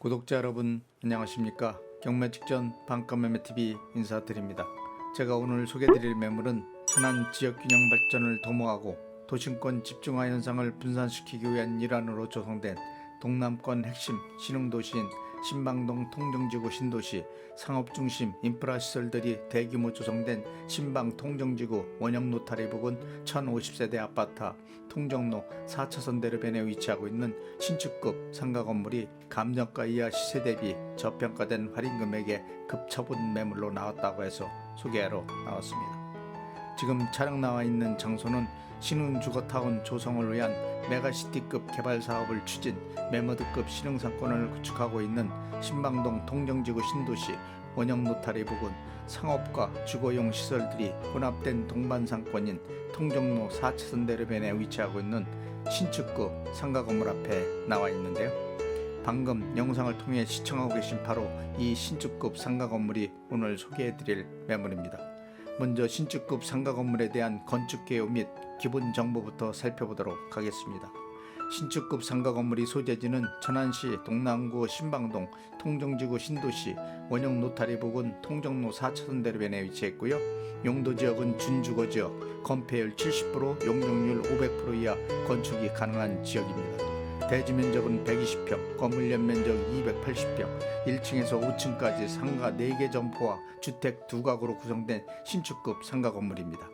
구독자 여러분 안녕하십니까. 경매 직전 반가매매TV 인사드립니다. 제가 오늘 소개드릴 매물은 천안 지역균형 발전을 도모하고 도심권 집중화 현상을 분산시키기 위한 일환으로 조성된 동남권 핵심 신흥도시인 신방동 통정지구 신도시 상업중심 인프라시설들이 대규모 조성된 신방 통정지구 원형 노타리 부근 1050세대 아파트 통정로 4차선 대로변에 위치하고 있는 신축급 상가 건물이 감정가 이하 시세 대비 저평가된 할인 금액에 급처분 매물로 나왔다고 해서 소개하러 나왔습니다. 지금 차량 나와 있는 장소는 신흥주거타운 조성을 위한 메가시티급 개발 사업을 추진 매머드급 신흥상권을 구축하고 있는 신방동 통정지구 신도시 원형 노타리 부근 상업과 주거용 시설들이 혼합된 동반상권인 통정로 4차선 대로변에 위치하고 있는 신축급 상가 건물 앞에 나와 있는데요. 방금 영상을 통해 시청하고 계신 바로 이 신축급 상가 건물이 오늘 소개해드릴 매물입니다. 먼저 신축급 상가 건물에 대한 건축 개요 및 기본 정보부터 살펴보도록 하겠습니다. 신축급 상가 건물이 소재지는 천안시 동남구 신방동 통정지구 신도시 원형 노타리 부근 통정로 4차선 대로변에 위치했고요. 용도지역은 준주거지역, 건폐율 70%, 용적률 500% 이하 건축이 가능한 지역입니다. 대지면적은 120평, 건물 연면적 280평, 1층에서 5층까지 상가 4개 점포와 주택 2가구로 구성된 신축급 상가 건물입니다.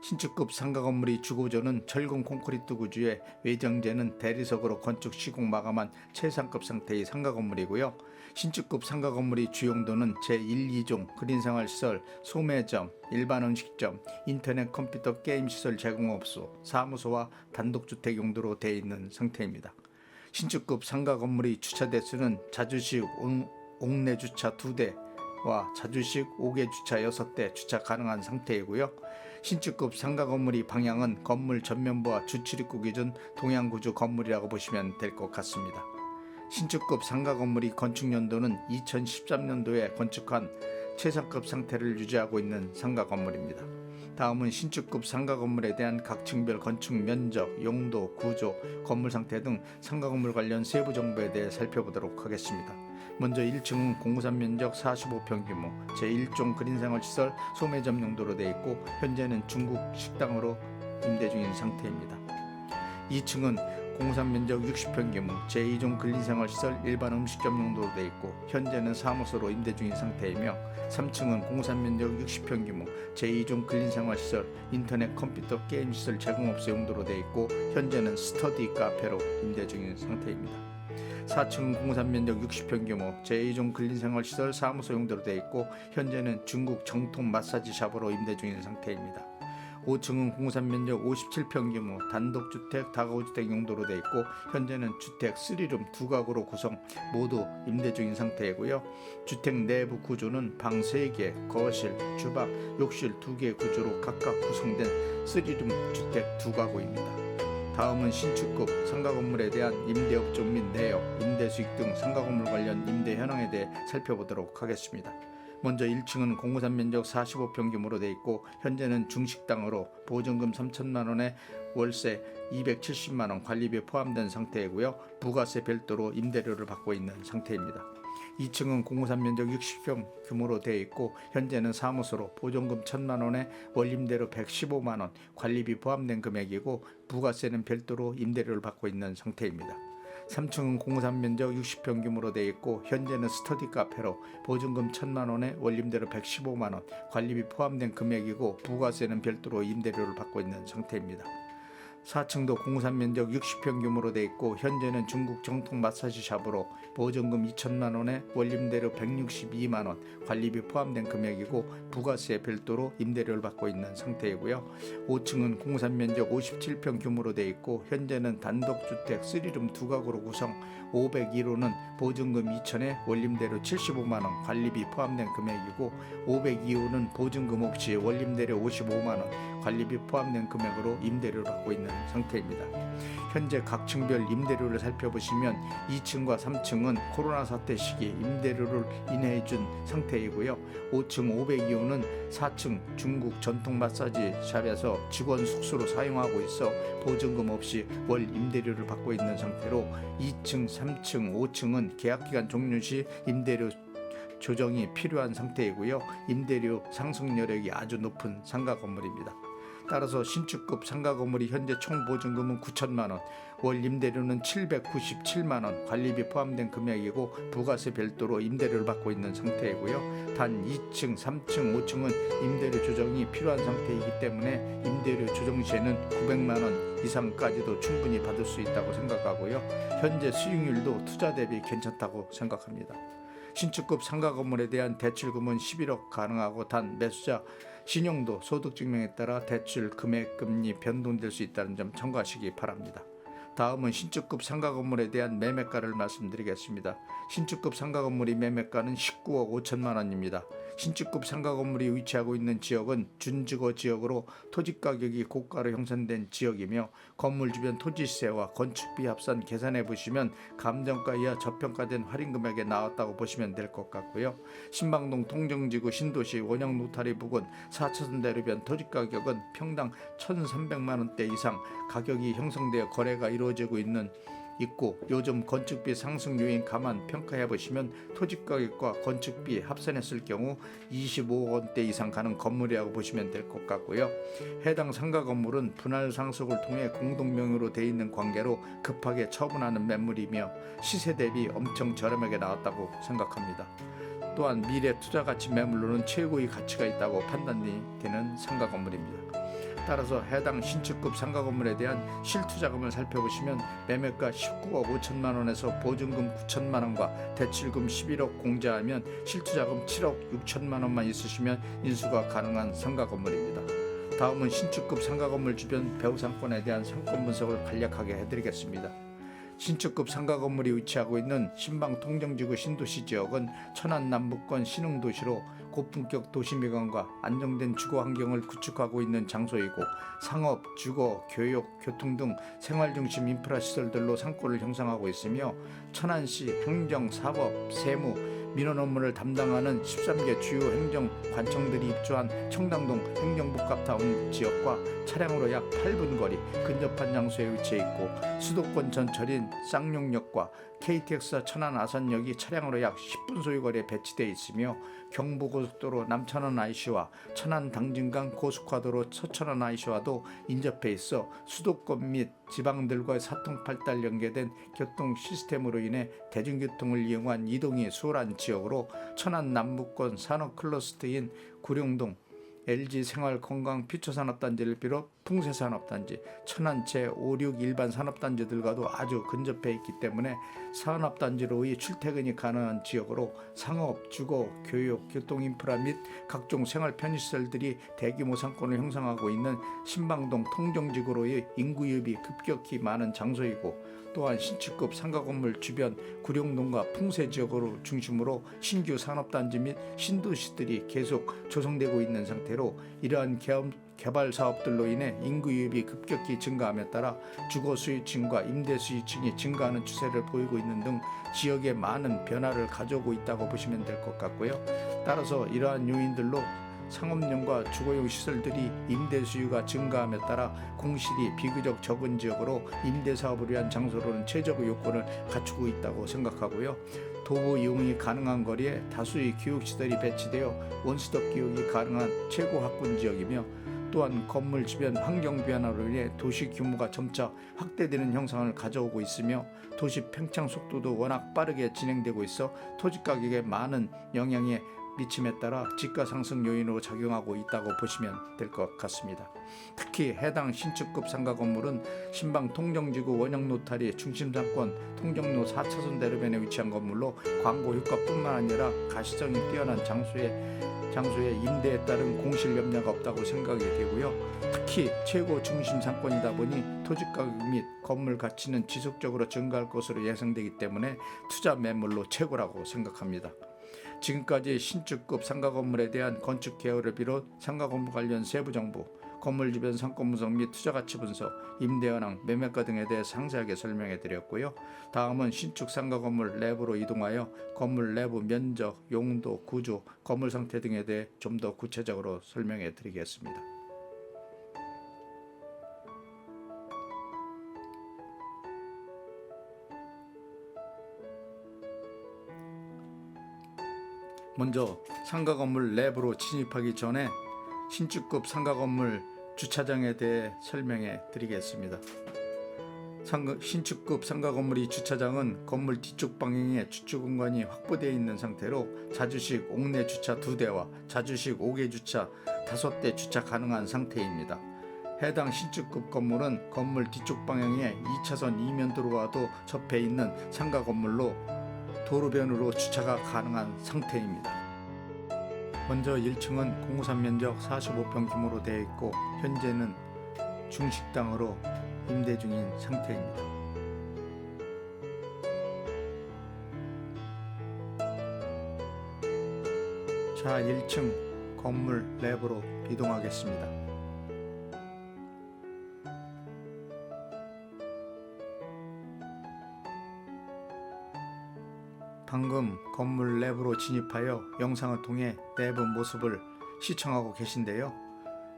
신축급 상가 건물이 주고조는 철근 콘크리트 구조에 외정재는 대리석으로 건축 시공 마감한 최상급 상태의 상가 건물이고요. 신축급 상가 건물이 주용도는 제1, 2종 그린생활시설, 소매점, 일반 음식점, 인터넷 컴퓨터 게임시설 제공업소, 사무소와 단독주택 용도로 되어 있는 상태입니다. 신축급 상가 건물의 주차 대수는 자주식 옥내 주차 2대와 자주식 5개 주차 6대 주차 가능한 상태이고요. 신축급 상가 건물의 방향은 건물 전면부와 주출입구 기준 동양구조 건물이라고 보시면 될 것 같습니다. 신축급 상가 건물의 건축 연도는 2013년도에 건축한 최상급 상태를 유지하고 있는 상가 건물입니다. 다음은 신축급 상가 건물에 대한 각 층별 건축 면적, 용도, 구조, 건물 상태 등 상가 건물 관련 세부 정보에 대해 살펴보도록 하겠습니다. 먼저 1층은 공산 면적 45평 규모, 제1종 그린생활시설 소매점 용도로 되어 있고 현재는 중국 식당으로 임대 중인 상태입니다. 2층은 공산 면적 60평 규모, 제2종 근린생활시설 일반 음식점 용도로 되어 있고 현재는 사무소로 임대 중인 상태이며 3층은 공산 면적 60평 규모, 제2종 근린생활시설 인터넷 컴퓨터 게임시설 제공업소 용도로 되어 있고 현재는 스터디 카페로 임대 중인 상태입니다. 4층은 공산 면적 60평 규모, 제2종 근린생활시설 사무소 용도로 되어 있고 현재는 중국 정통 마사지 샵으로 임대 중인 상태입니다. 5층은 공산 면적 57평 규모 단독주택 다가구주택 용도로 되어 있고 현재는 주택 3룸 2가구로 구성 모두 임대 중인 상태이고요. 주택 내부 구조는 방 3개, 거실, 주방, 욕실 2개 구조로 각각 구성된 3룸 주택 2가구입니다. 다음은 신축급 상가 건물에 대한 임대업종 및 내역, 임대수익 등 상가 건물 관련 임대 현황에 대해 살펴보도록 하겠습니다. 먼저 1층은 공구산 면적 45평 규모로 되어 있고 현재는 중식당으로 보증금 3천만원에 월세 270만원 관리비 포함된 상태이고요. 부가세 별도로 임대료를 받고 있는 상태입니다. 2층은 공구산 면적 60평 규모로 되어 있고 현재는 사무소로 보증금 1,000만원에 월임대료 115만원 관리비 포함된 금액이고 부가세는 별도로 임대료를 받고 있는 상태입니다. 3층은 공산 면적 60평 규모로 되어 있고 현재는 스터디 카페로 보증금 1,000만원에 월임대료 115만원 관리비 포함된 금액이고 부가세는 별도로 임대료를 받고 있는 상태입니다. 4층도 공산 면적 60평 규모로 되어 있고 현재는 중국 정통 마사지 샵으로 보증금 2천만원에 월임대료 162만원 관리비 포함된 금액이고 부가세 별도로 임대료를 받고 있는 상태이고요. 5층은 공산 면적 57평 규모로 되어 있고 현재는 단독주택 3룸 2가구로 구성 501호는 보증금 2천에 월임대료 75만원 관리비 포함된 금액이고 502호는 보증금 없이 월임대료 55만원 관리비 포함된 금액으로 임대료를 받고 있는 상태입니다. 현재 각 층별 임대료를 살펴보시면 2층과 3층은 코로나 사태 시기 임대료를 인하해 준 상태이고요. 5층 502호는 4층 중국 전통 마사지 샵에서 직원 숙소로 사용하고 있어 보증금 없이 월 임대료를 받고 있는 상태로 2층, 3층, 5층은 계약기간 종료 시 임대료 조정이 필요한 상태이고요. 임대료 상승 여력이 아주 높은 상가 건물입니다. 따라서 신축급 상가 건물이 현재 총 보증금은 9천만 원, 월 임대료는 797만 원, 관리비 포함된 금액이고 부가세 별도로 임대료를 받고 있는 상태이고요. 단 2층, 3층, 5층은 임대료 조정이 필요한 상태이기 때문에 임대료 조정 시에는 900만 원 이상까지도 충분히 받을 수 있다고 생각하고요. 현재 수익률도 투자 대비 괜찮다고 생각합니다. 신축급 상가 건물에 대한 대출금은 11억 가능하고 단 매수자 신용도 소득증명에 따라 대출 금액 금리 변동될 수 있다는 점 참고하시기 바랍니다. 다음은 신축급 상가 건물에 대한 매매가를 말씀드리겠습니다. 신축급 상가 건물의 매매가는 19억 5천만 원입니다. 신축급 상가 건물이 위치하고 있는 지역은 준주거 지역으로 토지 가격이 고가로 형성된 지역이며 건물 주변 토지 시세와 건축비 합산 계산해 보시면 감정가 이하 저평가된 할인 금액에 나왔다고 보시면 될 것 같고요. 신방동 통정지구 신도시 원형 노타리 부근 4차선 대로변 토지 가격은 평당 1,300만 원대 이상 가격이 형성되어 거래가 이루어지고 있고 요즘 건축비 상승 요인 감안 평가해 보시면 토지 가격과 건축비 합산했을 경우 25억 원대 이상 가는 건물이라고 보시면 될 것 같고요. 해당 상가 건물은 분할 상속을 통해 공동명의로 돼 있는 관계로 급하게 처분하는 매물이며 시세 대비 엄청 저렴하게 나왔다고 생각합니다. 또한 미래 투자 가치 매물로는 최고의 가치가 있다고 판단이 되는 상가 건물입니다. 따라서 해당 신축급 상가 건물에 대한 실투자금을 살펴보시면 매매가 19억 5천만 원에서 보증금 9천만 원과 대출금 11억 공제하면 실투자금 7억 6천만 원만 있으시면 인수가 가능한 상가 건물입니다. 다음은 신축급 상가 건물 주변 배후 상권에 대한 상권 분석을 간략하게 해드리겠습니다. 신축급 상가 건물이 위치하고 있는 신방 통정지구 신도시 지역은 천안 남부권 신흥도시로 고품격 도시미관과 안정된 주거 환경을 구축하고 있는 장소이고 상업, 주거, 교육, 교통 등 생활중심 인프라 시설들로 상권을 형성하고 있으며 천안시 행정, 사법, 세무, 민원 업무를 담당하는 13개 주요 행정관청들이 입주한 청담동 행정복합타운 지역과 차량으로 약 8분 거리 근접한 장소에 위치해 있고 수도권 전철인 쌍용역과 KTX 천안 아산역이 차량으로 약 10분 소요거리에 배치되어 있으며 경부고속도로 남천안 IC와 천안 당진강 고속화도로 서천안 IC와도 인접해 있어 수도권 및 지방들과의 사통팔달 연계된 교통 시스템으로 인해 대중교통을 이용한 이동이 수월한 지역으로 천안 남부권 산업 클러스터인 구룡동 LG생활건강 퓨처산업단지를 비롯 풍세산업단지, 천안 제5, 6 일반 산업단지들과도 아주 근접해 있기 때문에 산업단지로의 출퇴근이 가능한 지역으로 상업, 주거, 교육, 교통인프라 및 각종 생활 편의시설들이 대규모 상권을 형성하고 있는 신방동 통정지구로의 인구유입이 급격히 많은 장소이고 또한 신축급 상가 건물 주변 구룡동과 풍세 지역으로 중심으로 신규 산업단지 및 신도시들이 계속 조성되고 있는 상태로 이러한 개발 사업들로 인해 인구 유입이 급격히 증가함에 따라 주거 수요층과 임대 수요층이 증가하는 추세를 보이고 있는 등 지역에 많은 변화를 가져오고 있다고 보시면 될 것 같고요. 따라서 이러한 요인들로 상업용과 주거용 시설들이 임대 수요가 증가함에 따라 공실이 비교적 적은 지역으로 임대 사업을 위한 장소로는 최적의 요건을 갖추고 있다고 생각하고요. 도보 이용이 가능한 거리에 다수의 교육시설이 배치되어 원스톱 교육이 가능한 최고 학군 지역이며 또한 건물 주변 환경 변화로 인해 도시 규모가 점차 확대되는 형상을 가져오고 있으며 도시 팽창 속도도 워낙 빠르게 진행되고 있어 토지 가격에 많은 영향에 미침에 따라 집가 상승 요인으로 작용하고 있다고 보시면 될 것 같습니다. 특히 해당 신축급 상가 건물은 신방 통정지구 원형 노타리 중심상권 통정로 4차선 대로변에 위치한 건물로 광고 효과뿐만 아니라 가시성이 뛰어난 장소의 임대에 따른 공실 염려가 없다고 생각이 되고요. 특히 최고 중심 상권이다 보니 토지 가격 및 건물 가치는 지속적으로 증가할 것으로 예상되기 때문에 투자 매물로 최고라고 생각합니다. 지금까지 신축급 상가 건물에 대한 건축 개요를 비롯 상가 건물 관련 세부 정보 건물 주변 상권 분석 및 투자 가치 분석, 임대 현황, 매매가 등에 대해 상세하게 설명해 드렸고요. 다음은 신축 상가 건물 내부로 이동하여 건물 내부 면적, 용도, 구조, 건물 상태 등에 대해 좀 더 구체적으로 설명해 드리겠습니다. 먼저 상가 건물 내부로 진입하기 전에 신축급 상가 건물 주차장에 대해 설명해 드리겠습니다. 신축급 상가 건물의 주차장은 건물 뒤쪽 방향에 주차 공간이 확보되어 있는 상태로 자주식 옥내 주차 2대와 자주식 5개 주차 5대 주차 가능한 상태입니다. 해당 신축급 건물은 건물 뒤쪽 방향에 2차선 이면도로와도 접해 있는 상가 건물로 도로변으로 주차가 가능한 상태입니다. 먼저 1층은 공유산 면적 45평 규모로 되어 있고 현재는 중식당으로 임대 중인 상태입니다. 자, 1층 건물 내부로 이동하겠습니다. 방금 건물 내부로 진입하여 영상을 통해 내부 모습을 시청하고 계신데요.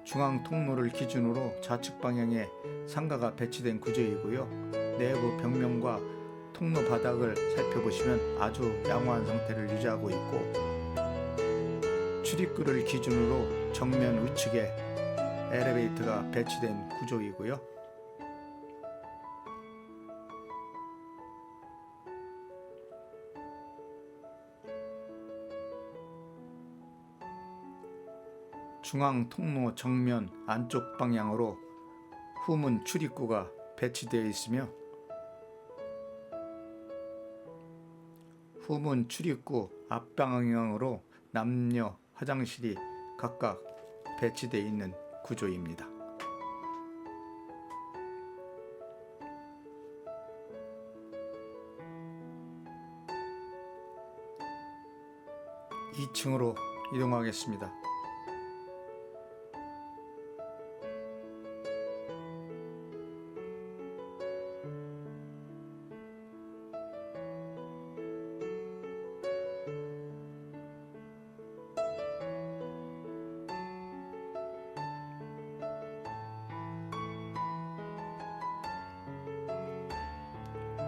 중앙 통로를 기준으로 좌측 방향에 상가가 배치된 구조이고요. 내부 벽면과 통로 바닥을 살펴보시면 아주 양호한 상태를 유지하고 있고, 출입구를 기준으로 정면 우측에 엘리베이터가 배치된 구조이고요. 중앙 통로 정면 안쪽 방향으로 후문 출입구가 배치되어 있으며 후문 출입구 앞방향으로 남녀 화장실이 각각 배치되어 있는 구조입니다. 2층으로 이동하겠습니다.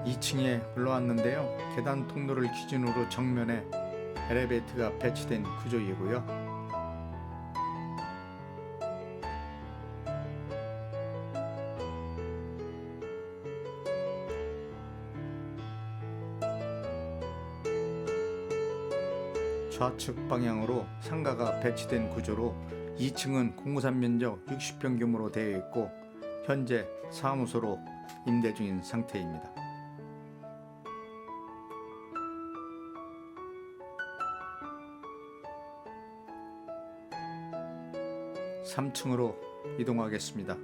이 2층에 올라왔는데요. 계단 통로를 기준으로 정면에 엘리베이터가 배치된 구조이고요. 좌측 방향으로 상가가 배치된 구조로 2층은 공유산 면적 60평 규모로 되어 있고 현재 사무소로 임대 중인 상태입니다. 3층으로 이동하겠습니다.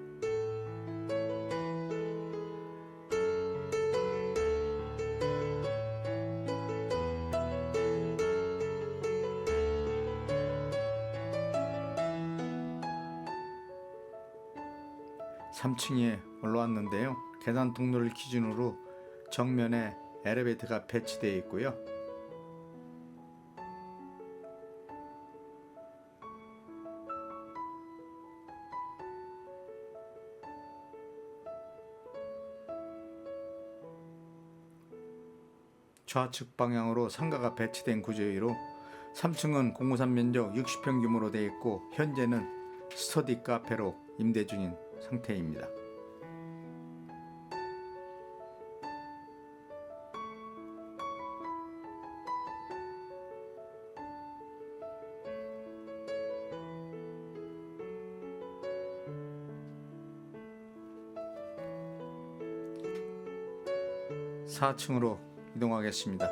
(3층에) 올라왔는데요. 계단 통로를 기준으로 정면에 엘리베이터가 배치되어 있고요. 좌측 방향으로 상가가 배치된 구조이로 3층은 공유산 면적 60평 규모로 되어 있고 현재는 스터디 카페로 임대 중인 상태입니다. (4층으로) 이동하겠습니다.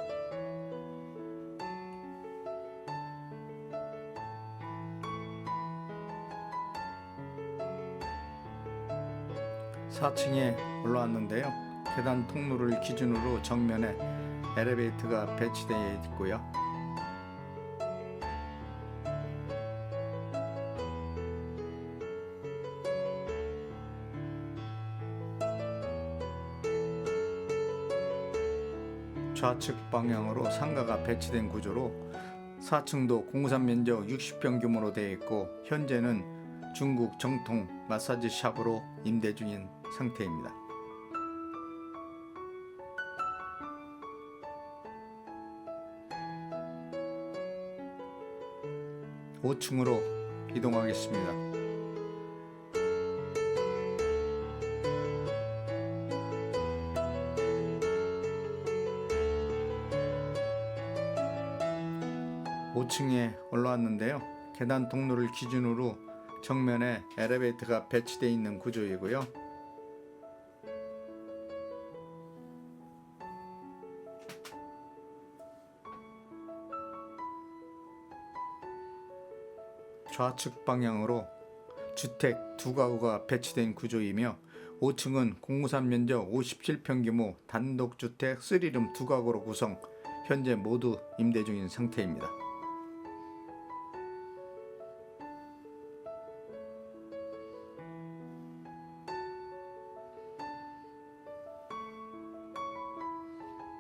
(4층에) 올라왔는데요. 계단 통로를 기준으로 정면에 엘리베이터가 배치되어 있고요. 좌측 방향으로 상가가 배치된 구조로 4층도 공산 면적 60평 규모로 되어 있고 현재는 중국 정통 마사지 샵으로 임대 중인 상태입니다. 5층으로 이동하겠습니다. 5층에 올라왔는데요. 계단 통로를 기준으로 정면에 엘리베이터가 배치되어 있는 구조이고요. 좌측 방향으로 주택 2가구가 배치된 구조이며 5층은 공산 면적 57평 규모 단독주택 3룸 2가구로 구성, 현재 모두 임대 중인 상태입니다.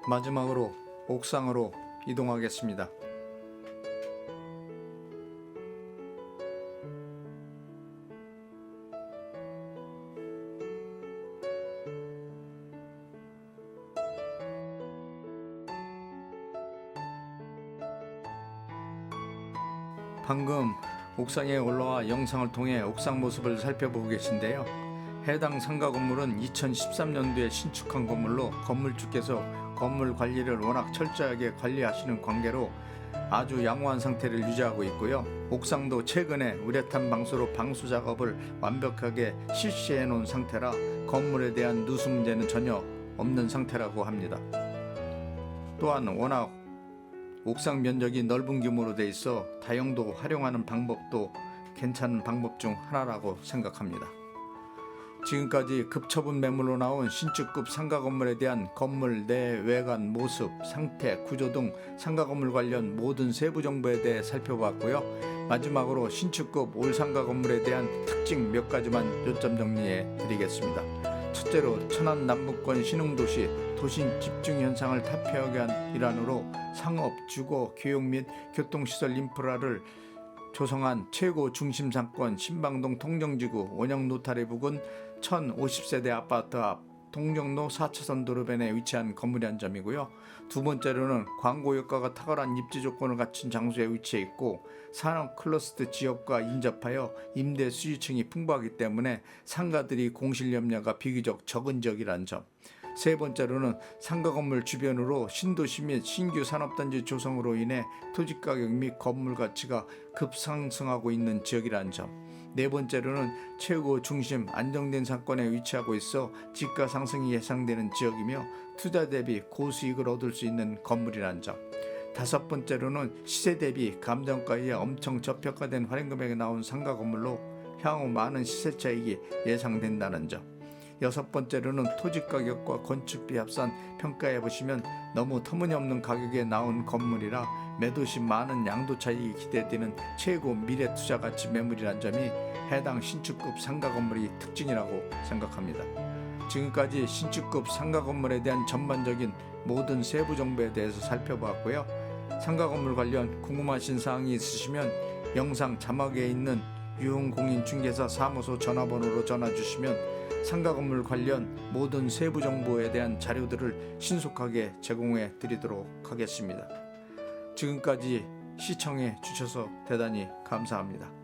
마지막으로 옥상으로 이동하겠습니다. 방금 옥상에 올라와 영상을 통해 옥상 모습을 살펴보고 계신데요. 해당 상가 건물은 2013년도에 신축한 건물로 건물주께서 건물 관리를 워낙 철저하게 관리하시는 관계로 아주 양호한 상태를 유지하고 있고요. 옥상도 최근에 우레탄 방수로 방수 작업을 완벽하게 실시해 놓은 상태라 건물에 대한 누수 문제는 전혀 없는 상태라고 합니다. 또한 워낙 옥상 면적이 넓은 규모로 돼 있어 다용도 활용하는 방법도 괜찮은 방법 중 하나라고 생각합니다. 지금까지 급처분 매물로 나온 신축급 상가 건물에 대한 건물 내 외관 모습, 상태, 구조 등 상가 건물 관련 모든 세부 정보에 대해 살펴봤고요. 마지막으로 신축급 올 상가 건물에 대한 특징 몇 가지만 요점 정리해 드리겠습니다. 첫째로 천안 남부권 신흥도시 도심 집중 현상을 타개하기 위한 일환으로 상업, 주거, 교육 및 교통시설 인프라를 조성한 최고 중심 상권 신방동 통정지구 원형 노타리 부근 1050세대 아파트 앞 동정로 4차선 도로변에 위치한 건물이란 점이고요. 두 번째로는 광고 효과가 탁월한 입지 조건을 갖춘 장소에 위치해 있고 산업 클러스터 지역과 인접하여 임대 수요층이 풍부하기 때문에 상가들이 공실 염려가 비교적 적은 지역이란 점. 세 번째로는 상가 건물 주변으로 신도시 및 신규 산업단지 조성으로 인해 토지가격 및 건물 가치가 급상승하고 있는 지역이라는 점. 네 번째로는 최고 중심 안정된 상권에 위치하고 있어 집가 상승이 예상되는 지역이며 투자 대비 고수익을 얻을 수 있는 건물이라는 점. 다섯 번째로는 시세 대비 감정가에 엄청 저평가된 할인금액이 나온 상가 건물로 향후 많은 시세 차익이 예상된다는 점. 여섯 번째로는 토지 가격과 건축비 합산 평가해 보시면 너무 터무니없는 가격에 나온 건물이라 매도 시 많은 양도 차익이 기대되는 최고 미래 투자 가치 매물이란 점이 해당 신축급 상가 건물의 특징이라고 생각합니다. 지금까지 신축급 상가 건물에 대한 전반적인 모든 세부 정보에 대해서 살펴보았고요. 상가 건물 관련 궁금하신 사항이 있으시면 영상 자막에 있는 유흥공인중개사 사무소 전화번호로 전화 주시면 상가 건물 관련 모든 세부 정보에 대한 자료들을 신속하게 제공해 드리도록 하겠습니다. 지금까지 시청해 주셔서 대단히 감사합니다.